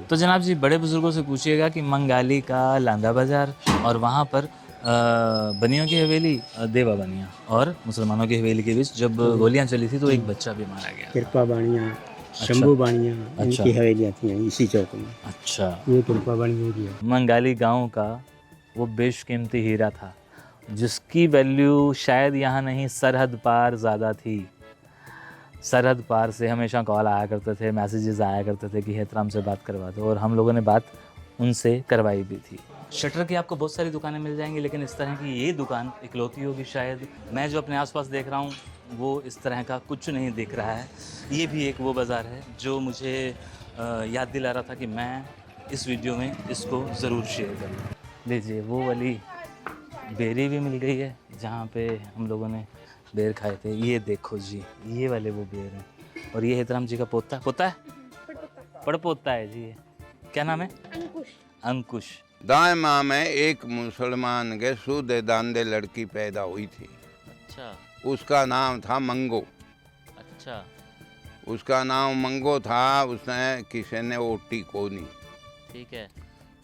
तो जनाब जी बड़े बुजुर्गों से पूछिएगा कि मंगाली का लांदा बाज़ार और वहाँ पर बनियों की हवेली देवा बनिया और मुसलमानों की हवेली के बीच जब गोलियां चली थी तो एक बच्चा भी मारा गया। कृपा बाणियाँ, अच्छा शंभू बाणियाँ, अच्छा इनकी हवेलियाँ थी इसी चौक में। अच्छा। ये कृपा बाणी की है। मंगाली गांव का वो बेशकीमती हीरा था जिसकी वैल्यू शायद यहाँ नहीं सरहद पार ज़्यादा थी। सरहद पार से हमेशा कॉल आया करते थे, मैसेजेस आया करते थे कि हेतराम से बात करवा दो, और हम लोगों ने बात उनसे करवाई भी थी। शटर की आपको बहुत सारी दुकानें मिल जाएंगी, लेकिन इस तरह की ये दुकान इकलौती होगी शायद। मैं जो अपने आसपास देख रहा हूँ वो इस तरह का कुछ नहीं दिख रहा है। ये भी एक वो बाज़ार है जो मुझे याद दिला रहा था कि मैं इस वीडियो में इसको ज़रूर शेयर करूँ। लीजिए वो वाली बेरी भी मिल गई है जहाँ पे हम लोगों ने बेर खाए थे। ये देखो जी, ये वाले वो बेर हैं, और ये हेतराम जी का पोता है पड़पोता है जी। ये क्या नाम है? अंकुश। दाएं माह में एक मुसलमान के सूदे दांदे लड़की पैदा हुई थी। अच्छा उसका नाम था मंगो। अच्छा उसका नाम मंगो था, उसने किसी ने ओटी को नहीं। ठीक है।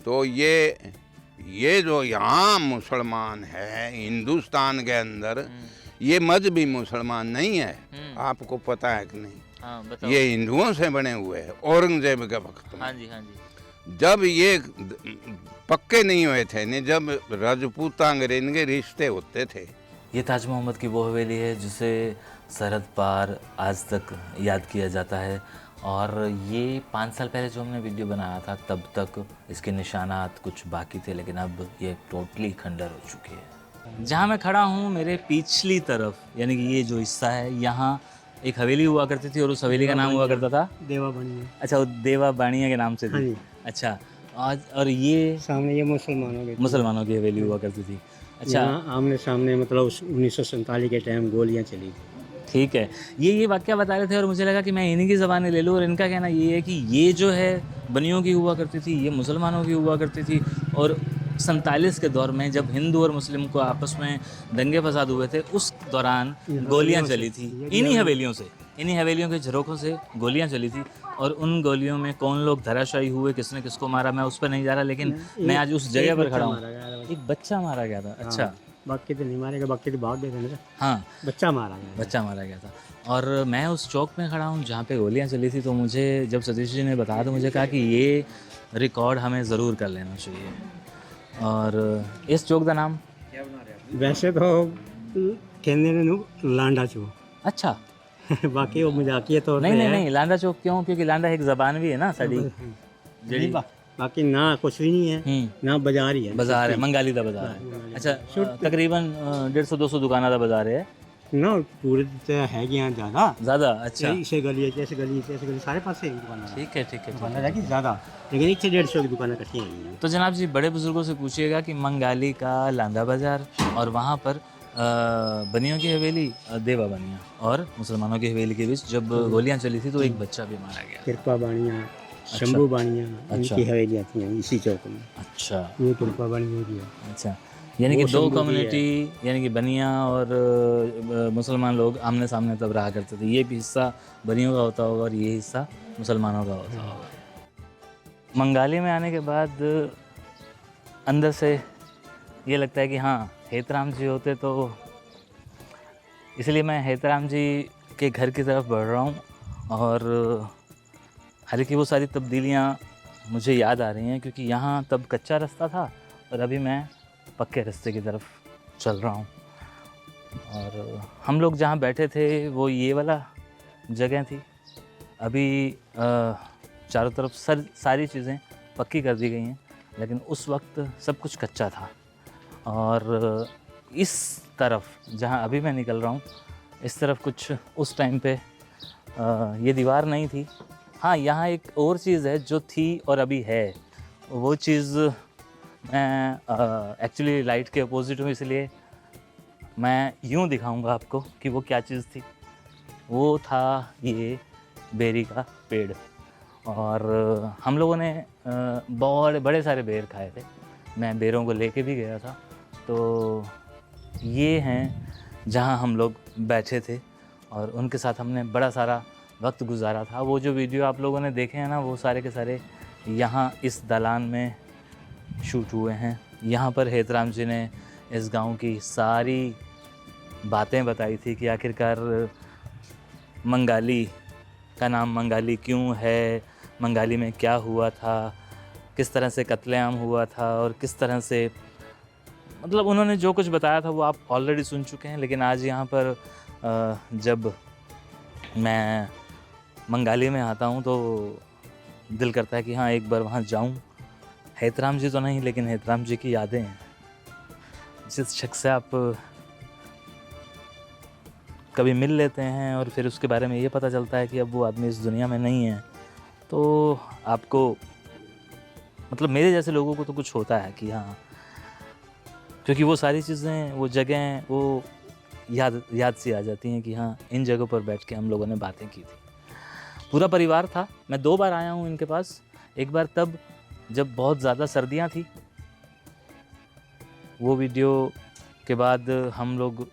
तो ये जो यहाँ मुसलमान है हिंदुस्तान के अंदर, ये मजहबी मुसलमान नहीं है। आपको पता है कि नहीं? हाँ बताओ। ये हिंदुओं से बने हुए हैं औरंगजेब के वक्त में। हाँ जी। जब ये पक्के नहीं हुए थे ने, जब राजपूत अंग्रेज के रिश्ते होते थे। ये ताज मोहम्मद की वो हवेली है जिसे सरहद पार आज तक याद किया जाता है, और ये 5 साल पहले जो हमने वीडियो बनाया था तब तक इसके निशानात कुछ बाकी थे, लेकिन अब ये टोटली खंडर हो चुकी है। जहाँ मैं खड़ा हूँ मेरे पिछली तरफ, यानी कि ये जो हिस्सा है, यहाँ एक हवेली हुआ करती थी और उस हवेली का नाम हुआ करता था देवा बाणियाँ। अच्छा, वो देवा बाणिया के नाम से हाँ थी। जी। अच्छा, आज और ये सामने ये मुसलमानों की हवेली हुआ करती थी। अच्छा यहाँ आमने सामने मतलब 1947 के टाइम गोलियाँ चली थी। ठीक है। ये वाकया बता रहे थे और मुझे लगा कि मैं इन्हीं की ज़बानें ले लूँ, और इनका कहना ये है कि ये जो है बनियों की हुआ करती थी, ये मुसलमानों की हुआ करती थी, और 47 के दौर में जब हिंदू और मुस्लिम को आपस में दंगे फसाद हुए थे उस दौरान गोलियां चली थी। इन्हीं हवेलियों के झरोखों से गोलियां चली थी, और उन गोलियों में कौन लोग धराशायी हुए, किसने किसको मारा, मैं उस पर नहीं जा रहा, लेकिन मैं आज उस जगह पर खड़ा हूँ। एक बच्चा मारा गया था। अच्छा, बाकी तो नहीं मारेगा, बाकी तो भाग गए थे ना। हाँ बच्चा मारा गया था। और मैं उस चौक में खड़ा हूँ जहाँ पे गोलियाँ चली थी, तो मुझे जब सतीश जी ने बताया तो मुझे कहा कि ये रिकॉर्ड हमें ज़रूर कर लेना चाहिए। और इस चौक का नाम वैसे तो कहने ने लांडा चौक। अच्छा बाकी वो मजाकिया तौर पे नहीं लांडा चौक क्यों? क्योंकि लांडा एक ज़बान भी है ना साड़ी। बाकी ना कुछ भी नहीं है, ना बाजार ही है। बाजार है, मंगाली का बाजार है। अच्छा, तकरीबन 150-200 दुकाना का बाजार है ना। पूरे है यहाँ ज़्यादा। अच्छा, इसे गली सारे पास है दुकान। ठीक है ज़्यादा, लेकिन 100-150 की दुकानें इकट्ठी हैं। तो जनाब जी बड़े बुजुर्गों से पूछिएगा कि मंगाली का लांदा बाज़ार और वहाँ पर बनियों की हवेली देवा बनिया और मुसलमानों की हवेली के बीच जब गोलियां चली थी तो एक बच्चा भी मारा गया। कृपा बाणियाँ, शंभू बाणियाँ, इनकी हवेलियाँ थी इसी चौक में। अच्छा, ये कृपा बाणियाँ की है। अच्छा, यानी कि दो कम्युनिटी, यानी कि बनिया और मुसलमान लोग आमने सामने तब रहा करते थे। ये भी हिस्सा बनियों का होता होगा और ये हिस्सा मुसलमानों का होता होगा। मंगाली में आने के बाद अंदर से ये लगता है कि हाँ हेतराम जी होते तो, इसलिए मैं हेतराम जी के घर की तरफ बढ़ रहा हूँ। और हालांकि वो सारी तब्दीलियाँ मुझे याद आ रही हैं क्योंकि यहाँ तब कच्चा रास्ता था और अभी मैं पक्के रास्ते की तरफ चल रहा हूँ। और हम लोग जहाँ बैठे थे वो ये वाला जगह थी। अभी चारों तरफ सारी चीज़ें पक्की कर दी गई हैं, लेकिन उस वक्त सब कुछ कच्चा था। और इस तरफ जहाँ अभी मैं निकल रहा हूँ, इस तरफ कुछ उस टाइम पे ये दीवार नहीं थी। हाँ, यहाँ एक और चीज़ है जो थी और अभी है। वो चीज़ मैं एक्चुअली लाइट के अपोजिट हूँ, इसलिए मैं यूँ दिखाऊंगा आपको कि वो क्या चीज़ थी। वो था ये बेरी का पेड़, और हम लोगों ने बहुत बड़े सारे बेर खाए थे। मैं बेरों को लेके भी गया था। तो ये हैं जहाँ हम लोग बैठे थे और उनके साथ हमने बड़ा सारा वक्त गुजारा था। वो जो वीडियो आप लोगों ने देखे हैं ना, वो सारे के सारे यहाँ इस दालान में शूट हुए हैं। यहाँ पर हेतराम जी ने इस गांव की सारी बातें बताई थी कि आखिरकार मंगाली का नाम मंगाली क्यों है, मंगाली में क्या हुआ था, किस तरह से कत्लेआम हुआ था और किस तरह से, मतलब उन्होंने जो कुछ बताया था वो आप ऑलरेडी सुन चुके हैं। लेकिन आज यहाँ पर जब मैं मंगाली में आता हूँ तो दिल करता है कि हाँ एक बार वहाँ जाऊँ। हेतराम जी तो नहीं, लेकिन हेतराम जी की यादें हैं। जिस शख्स से आप कभी मिल लेते हैं और फिर उसके बारे में ये पता चलता है कि अब वो आदमी इस दुनिया में नहीं है, तो आपको, मतलब मेरे जैसे लोगों को तो कुछ होता है कि हाँ, क्योंकि वो सारी चीज़ें, वो जगहें, वो याद सी आ जाती हैं कि हाँ इन जगहों पर बैठ के हम लोगों ने बातें की थी। पूरा परिवार था। मैं 2 बार आया हूँ इनके पास। एक बार तब जब बहुत ज़्यादा सर्दियाँ थी, वो वीडियो के बाद हम लोग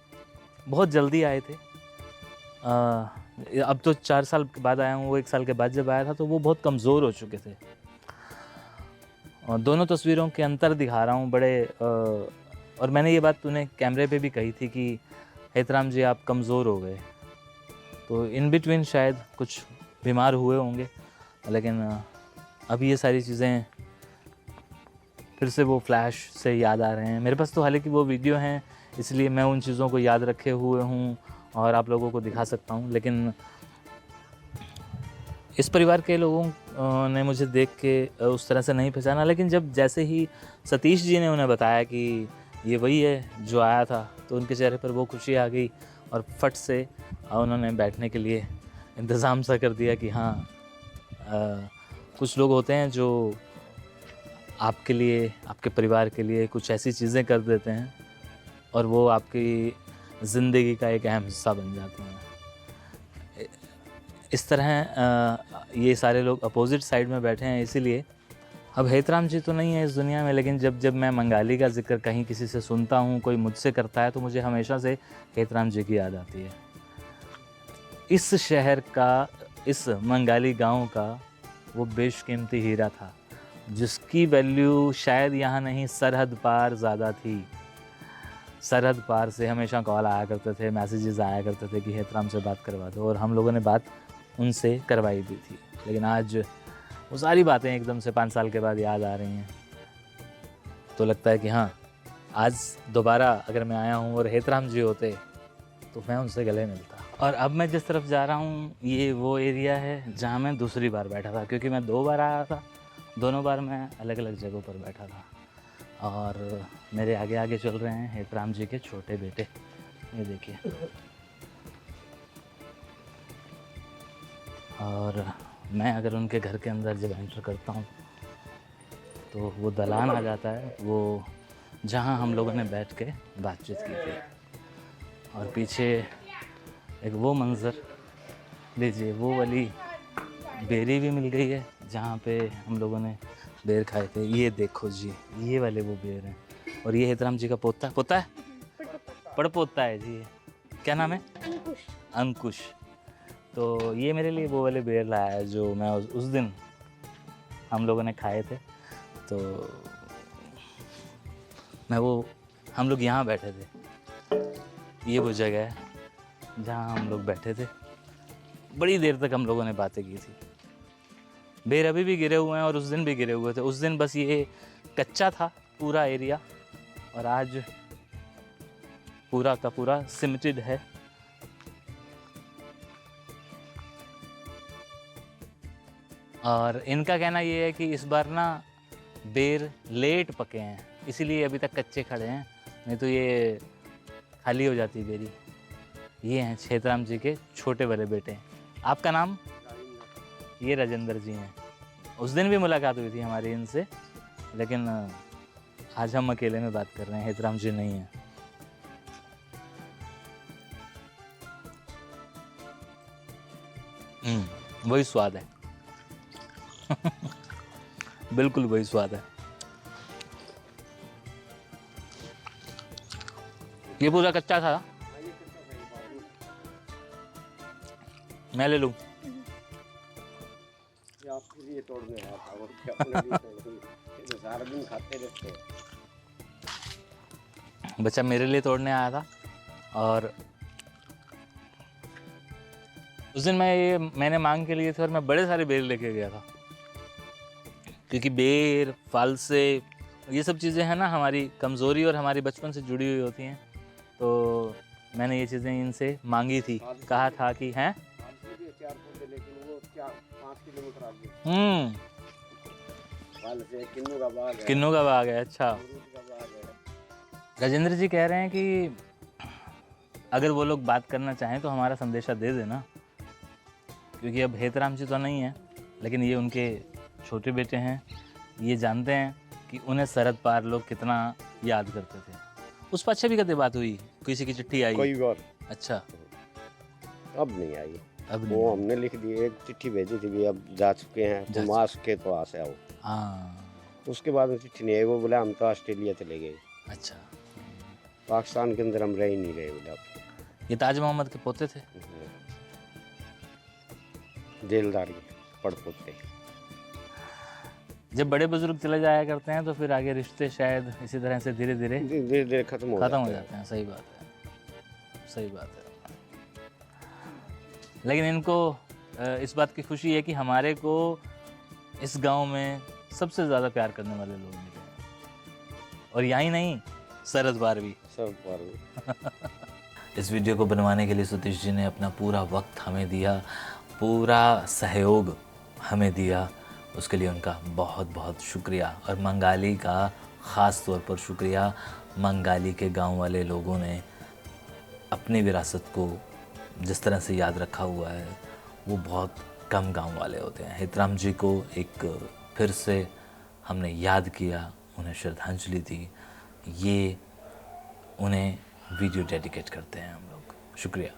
बहुत जल्दी आए थे। अब तो 4 साल के बाद आया हूँ, वो 1 साल के बाद जब आया था तो वो बहुत कमज़ोर हो चुके थे। और दोनों तस्वीरों के अंतर दिखा रहा हूँ बड़े। और मैंने ये बात तूने कैमरे पे भी कही थी कि हेतराम जी आप कमज़ोर हो गए, तो इन बिटवीन शायद कुछ बीमार हुए होंगे। लेकिन अब ये सारी चीज़ें फिर से वो फ्लैश से याद आ रहे हैं मेरे पास। तो हालांकि वो वीडियो हैं, इसलिए मैं उन चीज़ों को याद रखे हुए हूँ और आप लोगों को दिखा सकता हूँ। लेकिन इस परिवार के लोगों ने मुझे देख के उस तरह से नहीं पहचाना। लेकिन जब जैसे ही सतीश जी ने उन्हें बताया कि ये वही है जो आया था, तो उनके चेहरे पर वो खुशी आ गई और फट से उन्होंने बैठने के लिए इंतज़ाम सा कर दिया कि हाँ, कुछ लोग होते हैं जो आपके लिए, आपके परिवार के लिए कुछ ऐसी चीज़ें कर देते हैं और वो आपकी ज़िंदगी का एक अहम हिस्सा बन जाते हैं। इस तरह ये सारे लोग अपोजिट साइड में बैठे हैं। इसीलिए अब हेतराम जी तो नहीं है इस दुनिया में, लेकिन जब मैं मंगाली का जिक्र कहीं किसी से सुनता हूँ, कोई मुझसे करता है, तो मुझे हमेशा से हेतराम जी की याद आती है। इस शहर का, इस मंगाली गांव का वो बेशकीमती हीरा था जिसकी वैल्यू शायद यहाँ नहीं, सरहद पार ज़्यादा थी। सरहद पार से हमेशा कॉल आया करते थे, मैसेजेस आया करते थे कि हेतराम से बात करवा दो, और हम लोगों ने बात उनसे करवाई भी थी। लेकिन आज वो सारी बातें एकदम से 5 साल के बाद याद आ रही हैं, तो लगता है कि हाँ, आज दोबारा अगर मैं आया हूँ और हेतराम जी होते तो मैं उनसे गले मिलता। और अब मैं जिस तरफ जा रहा हूँ ये वो एरिया है जहाँ मैं दूसरी बार बैठा था, क्योंकि मैं 2 बार आया था। दोनों बार मैं अलग अलग जगहों पर बैठा था। और मेरे आगे आगे चल रहे हैं हेतराम जी के छोटे बेटे, ये देखिए। और मैं अगर उनके घर के अंदर जब एंटर करता हूँ तो वो दलान आ जाता है, वो जहाँ हम लोगों ने बैठ के बातचीत की थी। और पीछे एक वो मंज़र लीजिए, वो वाली बेरी भी मिल गई है जहाँ पे हम लोगों ने बेर खाए थे। ये देखो जी, ये वाले वो बेर हैं। और ये हेतराम जी का पोता है, पड़पोता है जी। क्या नाम है? अंकुश। तो ये मेरे लिए वो वाले बेर लाया है जो मैं उस दिन हम लोगों ने खाए थे। तो हम लोग यहाँ बैठे थे, ये वो जगह है जहाँ हम लोग बैठे थे। बड़ी देर तक हम लोगों ने बातें की थी। बेर अभी भी गिरे हुए हैं और उस दिन भी गिरे हुए थे। उस दिन बस ये कच्चा था पूरा एरिया, और आज पूरा का पूरा सिमटेड है। और इनका कहना ये है कि इस बार ना बेर लेट पके हैं, इसीलिए अभी तक कच्चे खड़े हैं, नहीं तो ये खाली हो जाती बेरी। ये हैं हेतराम जी के छोटे बड़े बेटे। आपका नाम? ये राजेंद्र जी हैं। उस दिन भी मुलाकात हुई थी हमारी इनसे, लेकिन आज हम अकेले में बात कर रहे हैं, हेतराम जी नहीं हैं। वही स्वाद है बिल्कुल वही स्वाद है। ये पूरा कच्चा था, मैं ले लूं? ये तोड़ने आया था और क्या अपने लिए तोड़, ये तो सारा दिन खाते रहते हैं। बच्चा मेरे लिए तोड़ने आया था और उस दिन मैंने मांग के लिए थे और मैं बड़े सारे बेर लेके गया था, क्योंकि बेर, फालसे, ये सब चीज़ें हैं ना हमारी कमज़ोरी और हमारी बचपन से जुड़ी हुई होती हैं। तो मैंने ये चीज़ें इनसे मांगी थी, कहा था कि हैं 4 पौधे, लेकिन वो 5 किलोमीटर आगे से किन्नू का बाग है, किन्नू का बाग है। अच्छा, अमरूद का बाग है। गजेंद्र जी कह रहे हैं कि अगर वो लोग बात करना चाहें तो हमारा संदेशा दे देना, क्योंकि अब हेतराम जी तो नहीं है, लेकिन ये उनके छोटे बेटे हैं, ये जानते हैं कि उन्हें सरहद पार लोग कितना याद करते थे। उस पक्षे भी कभी बात हुई, किसी की चिट्ठी आई? कोई बार अच्छा, अब नहीं आई। अब वो नहीं। हमने लिख दी, एक चिट्ठी भेजी थी भी अब जा चुके हैं, तुम आ सके तो आ से आओ। हाँ, उसके बाद में चिट्ठी नहीं आई। वो बोला हम तो ऑस्ट्रेलिया चले गए, अच्छा। पाकिस्तान के अंदर हम रह ही नहीं रहे। बोला ये ताज मोहम्मद के पोते थे? जेलदार के पड़ पोते। जब बड़े बुजुर्ग चले जाया करते हैं तो फिर आगे रिश्ते शायद इसी तरह से धीरे धीरे धीरे धीरे खत्म हो जाते हैं। सही बात है, सही बात है। लेकिन इनको इस बात की खुशी है कि हमारे को इस गांव में सबसे ज़्यादा प्यार करने वाले लोग मिले हैं, और यहीं नहीं, सरहद पार भी। सब पार। इस वीडियो को बनवाने के लिए सतीश जी ने अपना पूरा वक्त हमें दिया, पूरा सहयोग हमें दिया, उसके लिए उनका बहुत बहुत शुक्रिया। और मंगाली का ख़ास तौर पर शुक्रिया। मंगाली के गांव वाले लोगों ने अपनी विरासत को जिस तरह से याद रखा हुआ है, वो बहुत कम गांव वाले होते हैं। हेतराम जी को एक फिर से हमने याद किया, उन्हें श्रद्धांजलि दी, ये उन्हें वीडियो डेडिकेट करते हैं हम लोग। शुक्रिया।